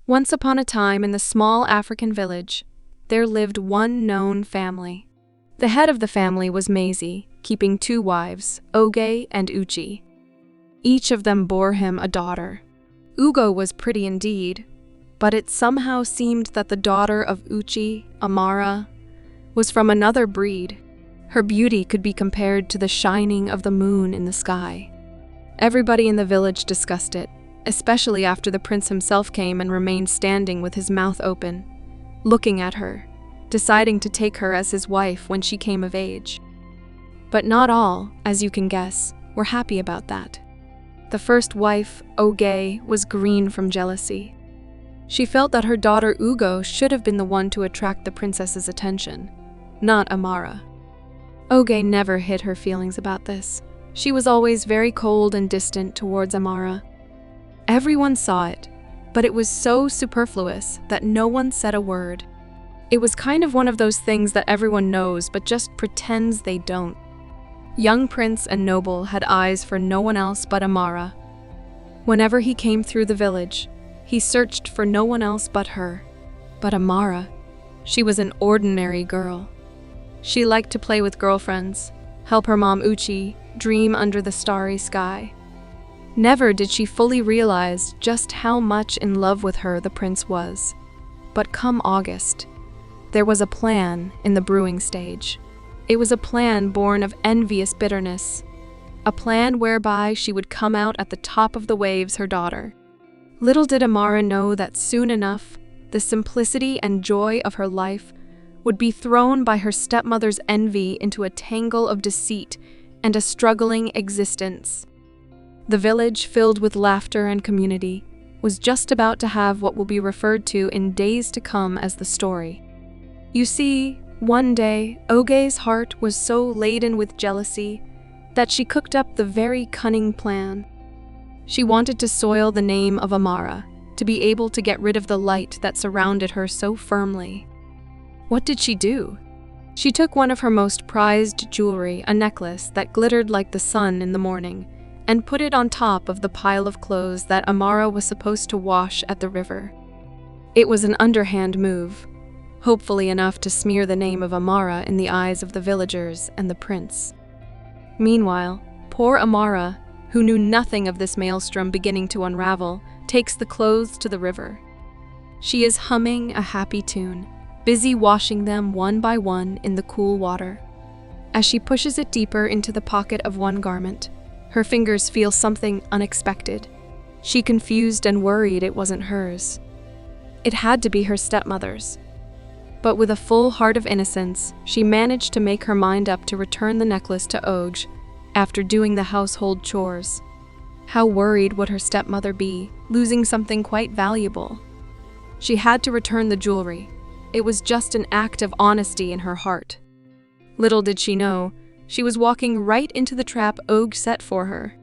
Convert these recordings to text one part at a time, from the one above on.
Once upon a time in the small African village, there lived one known family. The head of the family was Maisie, keeping 2 wives, Oge and Uchi. Each of them bore him a daughter. Ugo was pretty indeed, but it somehow seemed that the daughter of Uchi, Amara, was from another breed. Her beauty could be compared to the shining of the moon in the sky. Everybody in the village discussed it, especially after the prince himself came and remained standing with his mouth open, looking at her, deciding to take her as his wife when she came of age. But not all, as you can guess, were happy about that. The first wife, Oge, was green from jealousy. She felt that her daughter Ugo should have been the one to attract the princess's attention, not Amara. Oge never hid her feelings about this. She was always very cold and distant towards Amara. Everyone saw it, but it was so superfluous that no one said a word. It was kind of one of those things that everyone knows but just pretends they don't. Young prince and noble had eyes for no one else but Amara. Whenever he came through the village, he searched for no one else but her. But Amara, she was an ordinary girl. She liked to play with girlfriends, help her mom Uchi dream under the starry sky. Never did she fully realize just how much in love with her the prince was. But come August, there was a plan in the brewing stage. It was a plan born of envious bitterness, a plan whereby she would come out at the top of the waves her daughter. Little did Amara know that soon enough, the simplicity and joy of her life would be thrown by her stepmother's envy into a tangle of deceit and a struggling existence. The village, filled with laughter and community, was just about to have what will be referred to in days to come as the story. You see, one day, Oge's heart was so laden with jealousy that she cooked up the very cunning plan. She wanted to soil the name of Amara, to be able to get rid of the light that surrounded her so firmly. What did she do? She took one of her most prized jewelry, a necklace that glittered like the sun in the morning, and put it on top of the pile of clothes that Amara was supposed to wash at the river. It was an underhand move, hopefully enough to smear the name of Amara in the eyes of the villagers and the prince. Meanwhile, poor Amara, who knew nothing of this maelstrom beginning to unravel, takes the clothes to the river. She is humming a happy tune, busy washing them one by one in the cool water. As she pushes it deeper into the pocket of one garment, her fingers feel something unexpected. She confused and worried it wasn't hers. It had to be her stepmother's. But with a full heart of innocence, she managed to make her mind up to return the necklace to Oge after doing the household chores. How worried would her stepmother be, losing something quite valuable? She had to return the jewelry. It was just an act of honesty in her heart. Little did she know, she was walking right into the trap Oge set for her.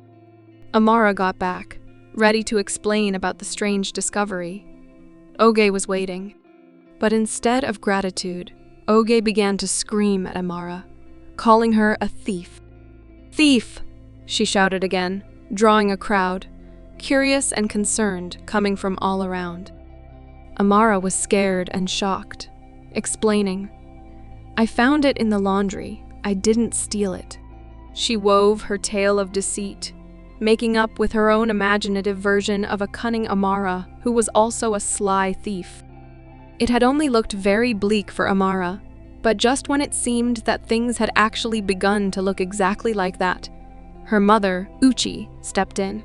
Amara got back, ready to explain about the strange discovery. Oge was waiting. But instead of gratitude, Oge began to scream at Amara, calling her a thief. "Thief!" she shouted again, drawing a crowd, curious and concerned, coming from all around. Amara was scared and shocked, explaining, "I found it in the laundry. I didn't steal it." She wove her tale of deceit, making up with her own imaginative version of a cunning Amara who was also a sly thief. It had only looked very bleak for Amara, but just when it seemed that things had actually begun to look exactly like that, her mother, Uchi, stepped in.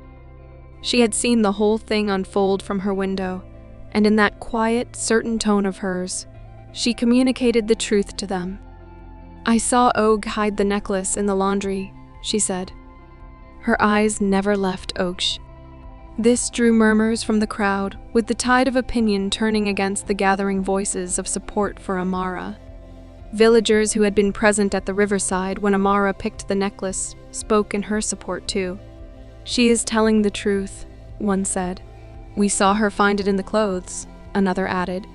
She had seen the whole thing unfold from her window, and in that quiet, certain tone of hers, she communicated the truth to them. "I saw Oge hide the necklace in the laundry," she said. Her eyes never left Oge. This drew murmurs from the crowd, with the tide of opinion turning against the gathering voices of support for Amara. Villagers who had been present at the riverside when Amara picked the necklace spoke in her support too. "She is telling the truth," one said. "We saw her find it in the clothes," another added.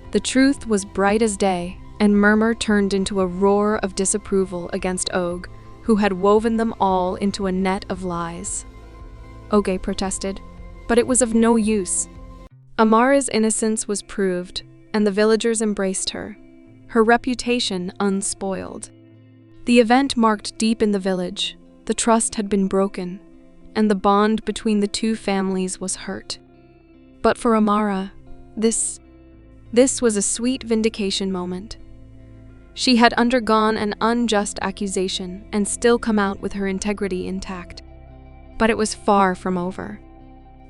The truth was bright as day, and murmur turned into a roar of disapproval against Oge, who had woven them all into a net of lies. Oge protested, but it was of no use. Amara's innocence was proved, and the villagers embraced her, her reputation unspoiled. The event marked deep in the village. The trust had been broken, and the bond between the two families was hurt. But for Amara, this was a sweet vindication moment. She had undergone an unjust accusation and still come out with her integrity intact. But it was far from over.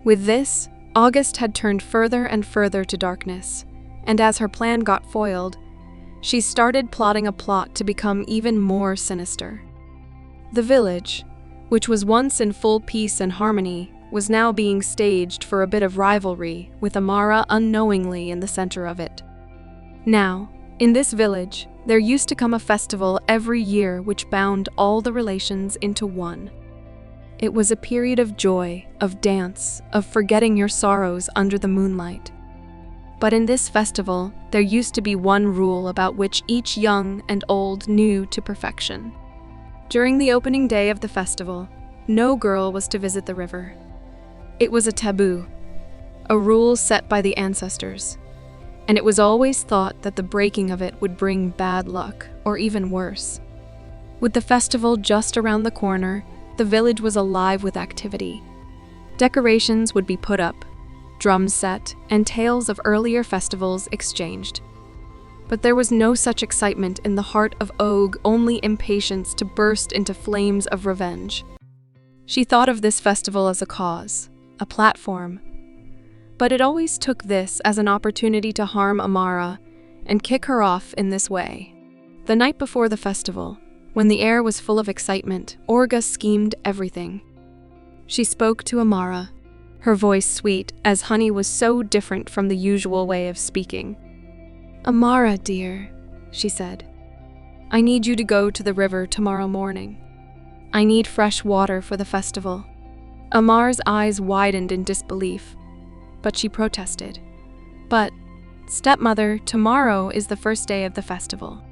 With this, August had turned further and further to darkness, and as her plan got foiled, she started plotting a plot to become even more sinister. The village, which was once in full peace and harmony, was now being staged for a bit of rivalry, with Amara unknowingly in the center of it. Now, in this village, there used to come a festival every year which bound all the relations into one. It was a period of joy, of dance, of forgetting your sorrows under the moonlight. But in this festival, there used to be one rule about which each young and old knew to perfection. During the opening day of the festival, no girl was to visit the river. It was a taboo, a rule set by the ancestors, and it was always thought that the breaking of it would bring bad luck, or even worse. With the festival just around the corner, the village was alive with activity. Decorations would be put up, drums set, and tales of earlier festivals exchanged. But there was no such excitement in the heart of Og, only impatience to burst into flames of revenge. She thought of this festival as a cause, a platform. But it always took this as an opportunity to harm Amara and kick her off in this way. The night before the festival, when the air was full of excitement, Orga schemed everything. She spoke to Amara, her voice sweet, as honey was so different from the usual way of speaking. "Amara, dear," she said, "I need you to go to the river tomorrow morning. I need fresh water for the festival." Amara's eyes widened in disbelief, but she protested. "But, stepmother, tomorrow is the first day of the festival.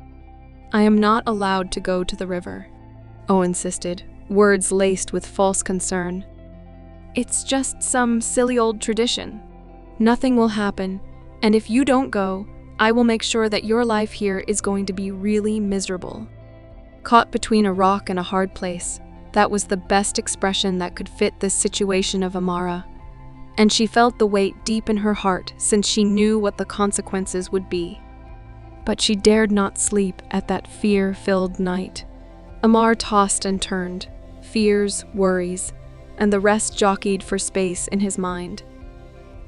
I am not allowed to go to the river," O insisted, words laced with false concern. "It's just some silly old tradition. Nothing will happen, and if you don't go, I will make sure that your life here is going to be really miserable." Caught between a rock and a hard place, that was the best expression that could fit this situation of Amara, and she felt the weight deep in her heart since she knew what the consequences would be. But she dared not sleep at that fear-filled night. Amara tossed and turned, fears, worries, and the rest jockeyed for space in his mind.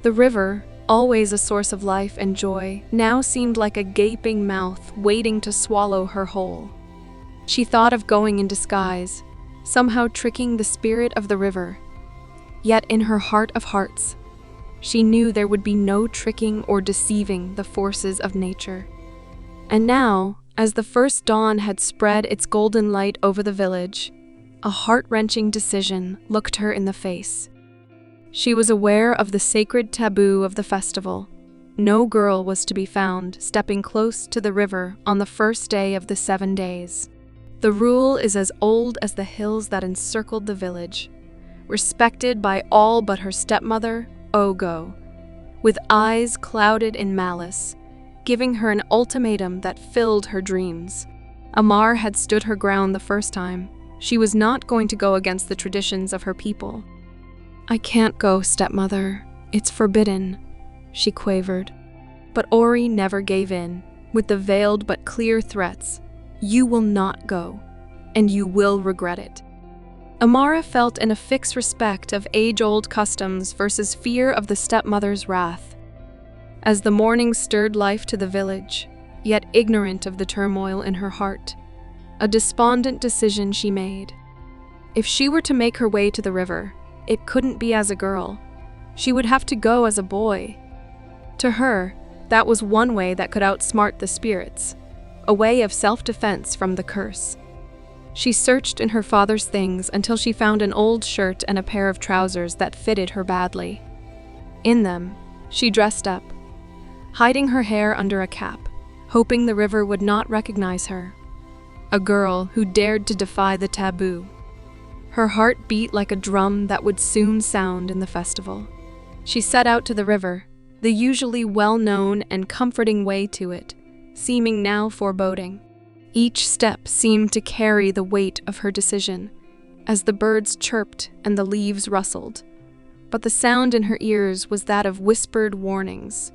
The river, always a source of life and joy, now seemed like a gaping mouth waiting to swallow her whole. She thought of going in disguise, somehow tricking the spirit of the river. Yet in her heart of hearts, she knew there would be no tricking or deceiving the forces of nature. And now, as the first dawn had spread its golden light over the village, a heart-wrenching decision looked her in the face. She was aware of the sacred taboo of the festival. No girl was to be found stepping close to the river on the first day of the 7 days. The rule is as old as the hills that encircled the village, respected by all but her stepmother, Ogo, with eyes clouded in malice, giving her an ultimatum that filled her dreams. Amar had stood her ground the first time. She was not going to go against the traditions of her people. "I can't go, stepmother. It's forbidden," she quavered. But Ori never gave in, with the veiled but clear threats. "You will not go, and you will regret it." Amara felt an affixed respect of age-old customs versus fear of the stepmother's wrath. As the morning stirred life to the village, yet ignorant of the turmoil in her heart, a despondent decision she made. If she were to make her way to the river, it couldn't be as a girl. She would have to go as a boy. To her, that was one way that could outsmart the spirits, a way of self-defense from the curse. She searched in her father's things until she found an old shirt and a pair of trousers that fitted her badly. In them, she dressed up, hiding her hair under a cap, hoping the river would not recognize her. A girl who dared to defy the taboo. Her heart beat like a drum that would soon sound in the festival. She set out to the river, the usually well-known and comforting way to it, seeming now foreboding. Each step seemed to carry the weight of her decision, as the birds chirped and the leaves rustled. But the sound in her ears was that of whispered warnings.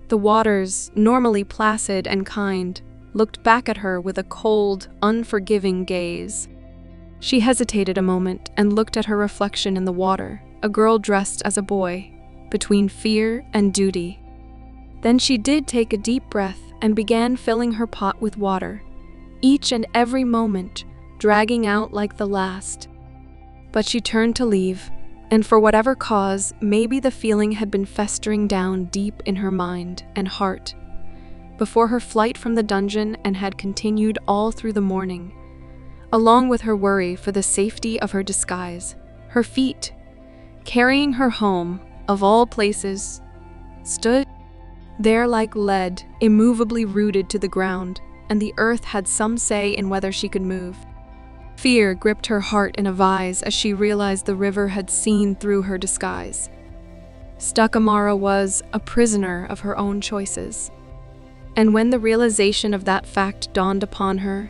The waters, normally placid and kind, looked back at her with a cold, unforgiving gaze. She hesitated a moment and looked at her reflection in the water, a girl dressed as a boy, between fear and duty. Then she did take a deep breath and began filling her pot with water, each and every moment dragging out like the last. But she turned to leave, and for whatever cause, maybe the feeling had been festering down deep in her mind and heart before her flight from the dungeon and had continued all through the morning, along with her worry for the safety of her disguise. Her feet, carrying her home, of all places, stood there like lead, immovably rooted to the ground, and the earth had some say in whether she could move. Fear gripped her heart in a vise as she realized the river had seen through her disguise. Stuck Amara was a prisoner of her own choices. And when the realization of that fact dawned upon her,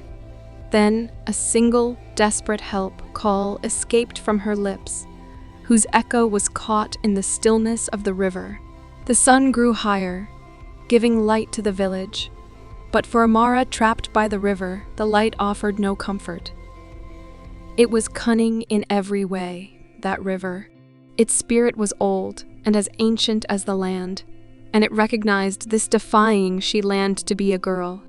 then a single, desperate help call escaped from her lips, whose echo was caught in the stillness of the river. The sun grew higher, giving light to the village, but for Amara trapped by the river, the light offered no comfort. It was cunning in every way, that river. Its spirit was old and as ancient as the land, and it recognized this defying she land to be a girl.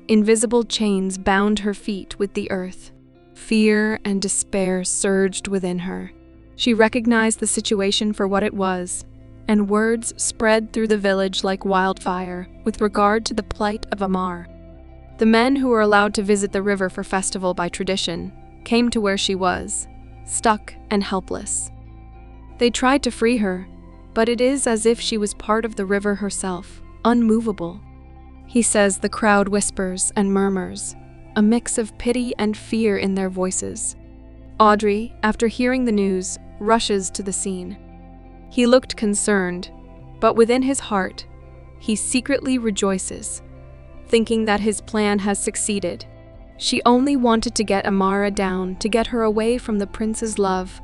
Invisible chains bound her feet with the earth. Fear and despair surged within her. She recognized the situation for what it was, and words spread through the village like wildfire with regard to the plight of Amara. The men who were allowed to visit the river for festival by tradition came to where she was, stuck and helpless. They tried to free her, but it is as if she was part of the river herself, unmovable. He says the crowd whispers and murmurs, a mix of pity and fear in their voices. Audrey, after hearing the news, rushes to the scene. He looked concerned, but within his heart, he secretly rejoices, thinking that his plan has succeeded. She only wanted to get Amara down, to get her away from the prince's love,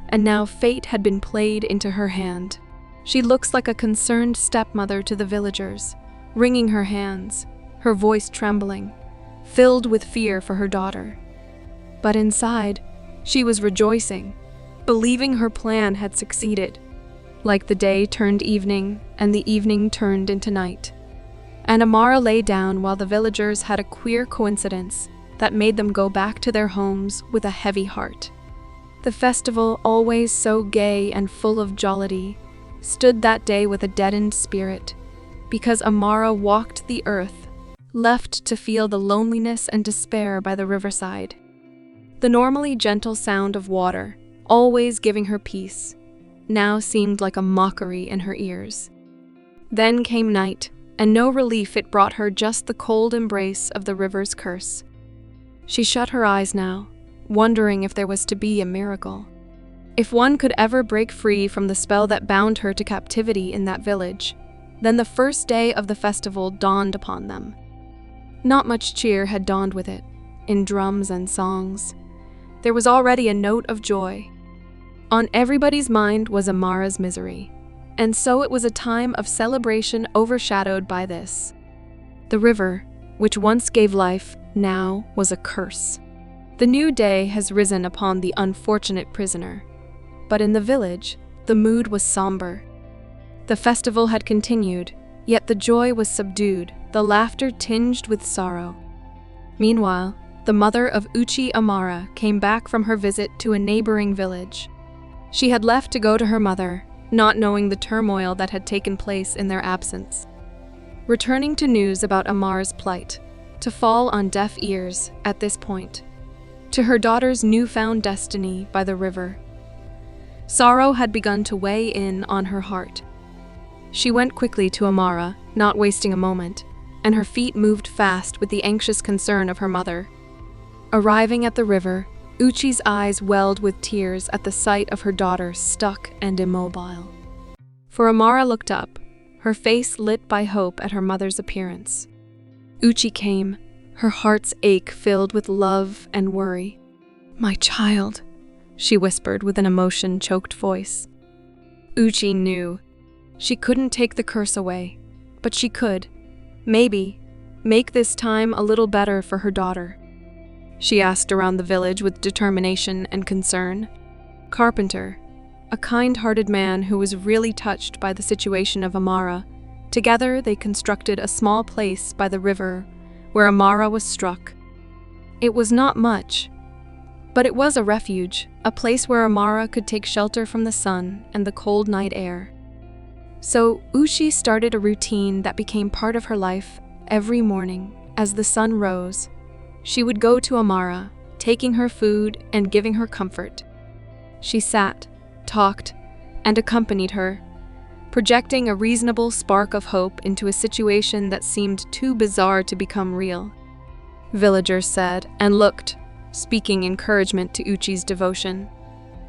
and now fate had been played into her hand. She looks like a concerned stepmother to the villagers, wringing her hands, her voice trembling, filled with fear for her daughter. But inside, she was rejoicing, believing her plan had succeeded. Like the day turned evening, and the evening turned into night. And Amara lay down while the villagers had a queer coincidence that made them go back to their homes with a heavy heart. The festival, always so gay and full of jollity, stood that day with a deadened spirit, because Amara walked the earth, left to feel the loneliness and despair by the riverside. The normally gentle sound of water, always giving her peace, now seemed like a mockery in her ears. Then came night, and no relief it brought her, just the cold embrace of the river's curse. She shut her eyes now, wondering if there was to be a miracle. If one could ever break free from the spell that bound her to captivity in that village, then the first day of the festival dawned upon them. Not much cheer had dawned with it, in drums and songs. There was already a note of joy. On everybody's mind was Amara's misery, and so it was a time of celebration overshadowed by this. The river, which once gave life, now was a curse. The new day has risen upon the unfortunate prisoner, but in the village, the mood was somber. The festival had continued, yet the joy was subdued, the laughter tinged with sorrow. Meanwhile, the mother of Uchi Amara came back from her visit to a neighboring village. She had left to go to her mother, not knowing the turmoil that had taken place in their absence. Returning to news about Amara's plight, to fall on deaf ears at this point, to her daughter's newfound destiny by the river. Sorrow had begun to weigh in on her heart. She went quickly to Amara, not wasting a moment, and her feet moved fast with the anxious concern of her mother. Arriving at the river, Uchi's eyes welled with tears at the sight of her daughter stuck and immobile. For Amara looked up, her face lit by hope at her mother's appearance. Uchi came, her heart's ache filled with love and worry. "My child," she whispered with an emotion-choked voice. Uchi knew. She couldn't take the curse away, but she could, maybe, make this time a little better for her daughter. She asked around the village with determination and concern. Carpenter, a kind-hearted man who was really touched by the situation of Amara, together they constructed a small place by the river where Amara was struck. It was not much, but it was a refuge, a place where Amara could take shelter from the sun and the cold night air. So Uchi started a routine that became part of her life. Every morning, as the sun rose, she would go to Amara, taking her food and giving her comfort. She sat, talked, and accompanied her, projecting a reasonable spark of hope into a situation that seemed too bizarre to become real. Villagers said and looked, speaking encouragement to Uchi's devotion.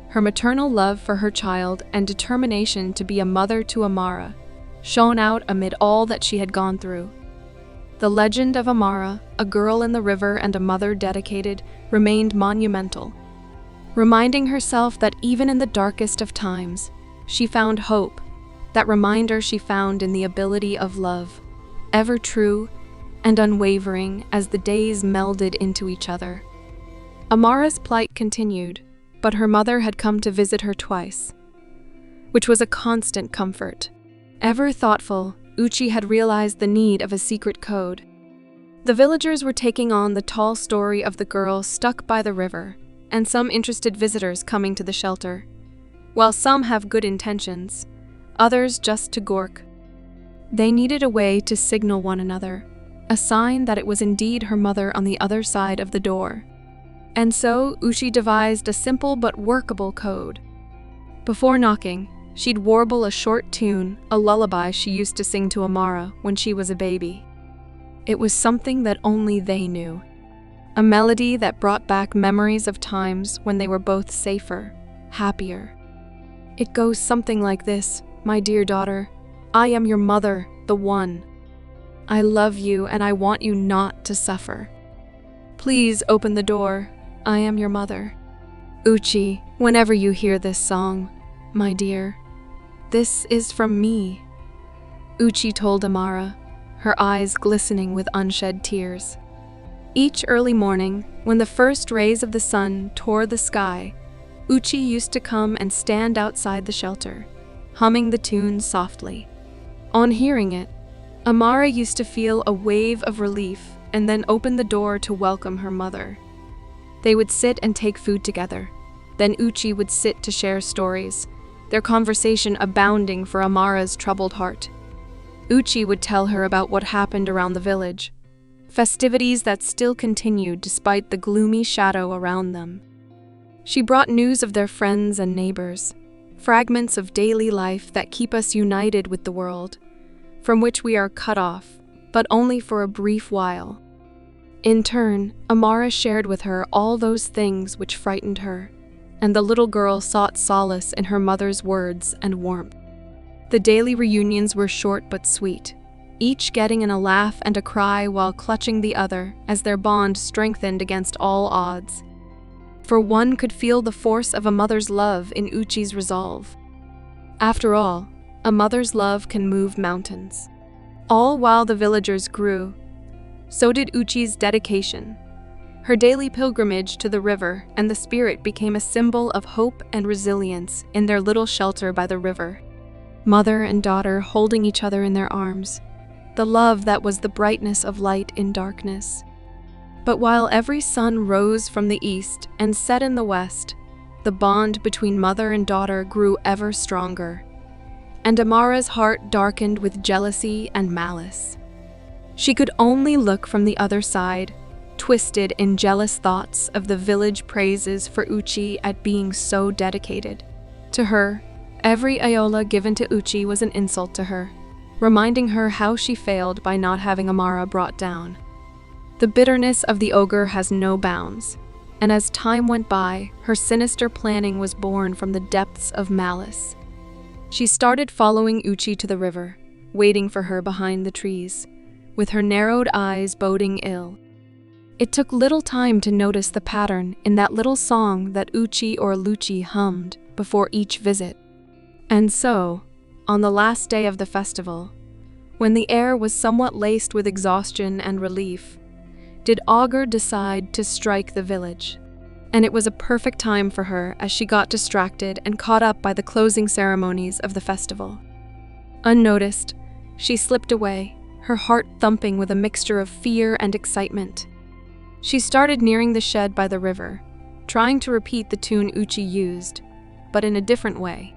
Her maternal love for her child and determination to be a mother to Amara shone out amid all that she had gone through. The legend of Amara, a girl in the river and a mother dedicated, remained monumental, reminding herself that even in the darkest of times, she found hope, that reminder she found in the ability of love, ever true and unwavering as the days melded into each other. Amara's plight continued, but her mother had come to visit her twice, which was a constant comfort. Ever thoughtful, Uchi had realized the need of a secret code. The villagers were taking on the tall story of the girl stuck by the river, and some interested visitors coming to the shelter. While some have good intentions, others just to gork. They needed a way to signal one another, a sign that it was indeed her mother on the other side of the door. And so Uchi devised a simple but workable code. Before knocking, she'd warble a short tune, a lullaby she used to sing to Amara when she was a baby. It was something that only they knew. A melody that brought back memories of times when they were both safer, happier. It goes something like this: "My dear daughter, I am your mother, the one. I love you and I want you not to suffer. Please open the door. I am your mother. Uchi, whenever you hear this song, my dear, this is from me." Uchi told Amara, her eyes glistening with unshed tears. Each early morning, when the first rays of the sun tore the sky, Uchi used to come and stand outside the shelter, humming the tune softly. On hearing it, Amara used to feel a wave of relief and then open the door to welcome her mother. They would sit and take food together. Then Uchi would sit to share stories, their conversation abounding for Amara's troubled heart. Uchi would tell her about what happened around the village, festivities that still continued despite the gloomy shadow around them. She brought news of their friends and neighbors, fragments of daily life that keep us united with the world, from which we are cut off, but only for a brief while. In turn, Amara shared with her all those things which frightened her, and the little girl sought solace in her mother's words and warmth. The daily reunions were short but sweet, each getting in a laugh and a cry while clutching the other as their bond strengthened against all odds. For one could feel the force of a mother's love in Uchi's resolve. After all, a mother's love can move mountains. All while the villagers grew, so did Uchi's dedication. Her daily pilgrimage to the river and the spirit became a symbol of hope and resilience in their little shelter by the river. Mother and daughter holding each other in their arms, the love that was the brightness of light in darkness. But while every sun rose from the east and set in the west, the bond between mother and daughter grew ever stronger, and Amara's heart darkened with jealousy and malice. She could only look from the other side, twisted in jealous thoughts of the village praises for Uchi at being so dedicated. To her, every Ayola given to Uchi was an insult to her, reminding her how she failed by not having Amara brought down. The bitterness of the ogre has no bounds, and as time went by, her sinister planning was born from the depths of malice. She started following Uchi to the river, waiting for her behind the trees, with her narrowed eyes boding ill. It took little time to notice the pattern in that little song that Uchi or Luchi hummed before each visit. And so, on the last day of the festival, when the air was somewhat laced with exhaustion and relief, did Augur decide to strike the village. And it was a perfect time for her as she got distracted and caught up by the closing ceremonies of the festival. Unnoticed, she slipped away, her heart thumping with a mixture of fear and excitement. She started nearing the shed by the river, trying to repeat the tune Uchi used, but in a different way.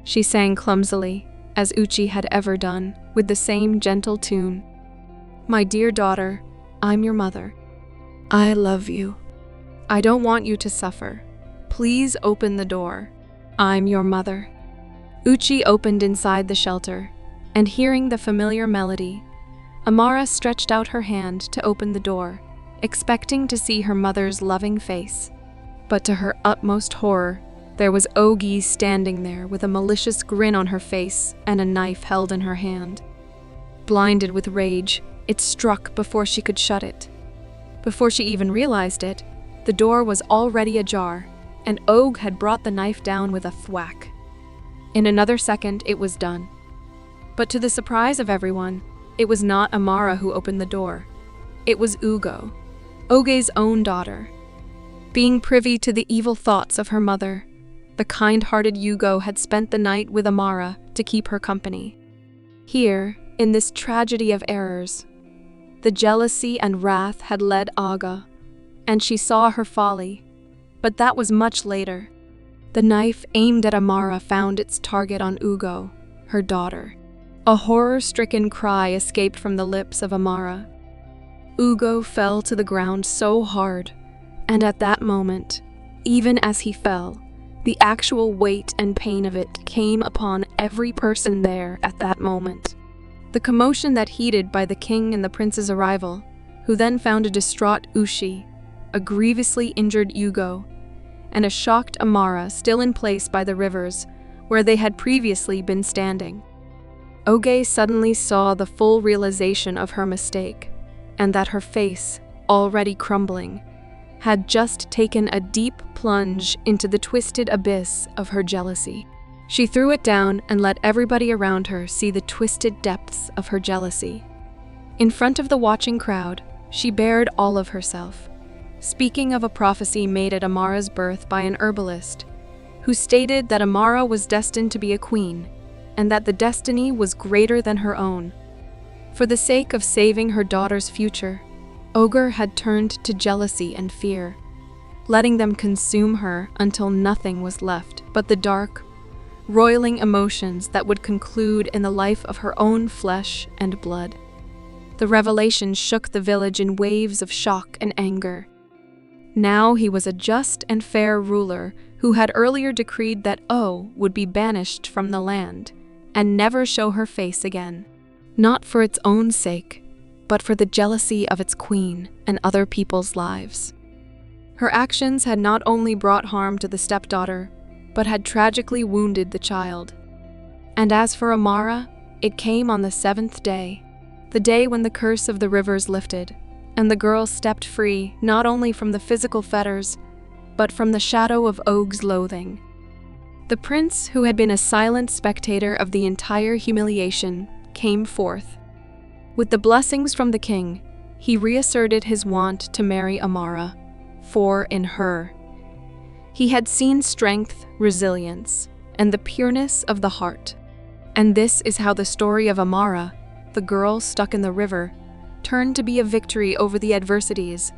She sang clumsily, as Uchi had ever done, with the same gentle tune. "My dear daughter, I'm your mother. I love you. I don't want you to suffer. Please open the door. I'm your mother." Uchi opened inside the shelter, and hearing the familiar melody, Amara stretched out her hand to open the door, expecting to see her mother's loving face. But to her utmost horror, there was Ogi standing there with a malicious grin on her face and a knife held in her hand. Blinded with rage, it struck before she could shut it. Before she even realized it, the door was already ajar, and Og had brought the knife down with a thwack. In another second, it was done. But to the surprise of everyone, it was not Amara who opened the door. It was Ugo, Oge's own daughter. Being privy to the evil thoughts of her mother, the kind-hearted Ugo had spent the night with Amara to keep her company. Here, in this tragedy of errors, the jealousy and wrath had led Aga, and she saw her folly, but that was much later. The knife aimed at Amara found its target on Ugo, her daughter. A horror-stricken cry escaped from the lips of Amara. Ugo fell to the ground so hard, and at that moment, even as he fell, the actual weight and pain of it came upon every person there at that moment. The commotion that heeded by the king and the prince's arrival, who then found a distraught Uchi, a grievously injured Ugo, and a shocked Amara still in place by the rivers where they had previously been standing. Oge suddenly saw the full realization of her mistake, and that her face, already crumbling, had just taken a deep plunge into the twisted abyss of her jealousy. She threw it down and let everybody around her see the twisted depths of her jealousy. In front of the watching crowd, she bared all of herself, speaking of a prophecy made at Amara's birth by an herbalist, who stated that Amara was destined to be a queen, and that the destiny was greater than her own. For the sake of saving her daughter's future, Ogre had turned to jealousy and fear, letting them consume her until nothing was left but the dark, roiling emotions that would conclude in the life of her own flesh and blood. The revelation shook the village in waves of shock and anger. Now he was a just and fair ruler who had earlier decreed that O would be banished from the land and never show her face again, not for its own sake, but for the jealousy of its queen and other people's lives. Her actions had not only brought harm to the stepdaughter, but had tragically wounded the child. And as for Amara, it came on the 7th day, the day when the curse of the rivers lifted, and the girl stepped free not only from the physical fetters, but from the shadow of Og's loathing. The prince, who had been a silent spectator of the entire humiliation, came forth. With the blessings from the king, he reasserted his want to marry Amara, for in her, he had seen strength, resilience, and the pureness of the heart. And this is how the story of Amara, the girl stuck in the river, turned to be a victory over the adversities,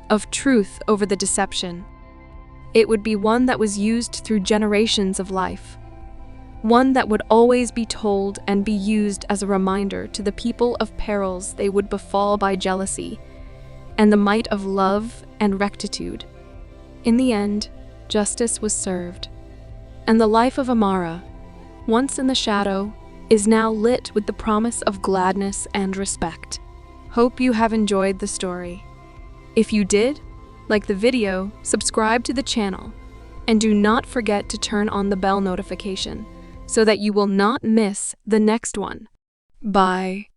of truth over the deception. It would be one that was used through generations of life, one that would always be told and be used as a reminder to the people of perils they would befall by jealousy, and the might of love and rectitude. In the end, justice was served, and the life of Amara, once in the shadow, is now lit with the promise of gladness and respect. Hope you have enjoyed the story. If you did, like the video, subscribe to the channel, and do not forget to turn on the bell notification so that you will not miss the next one. Bye.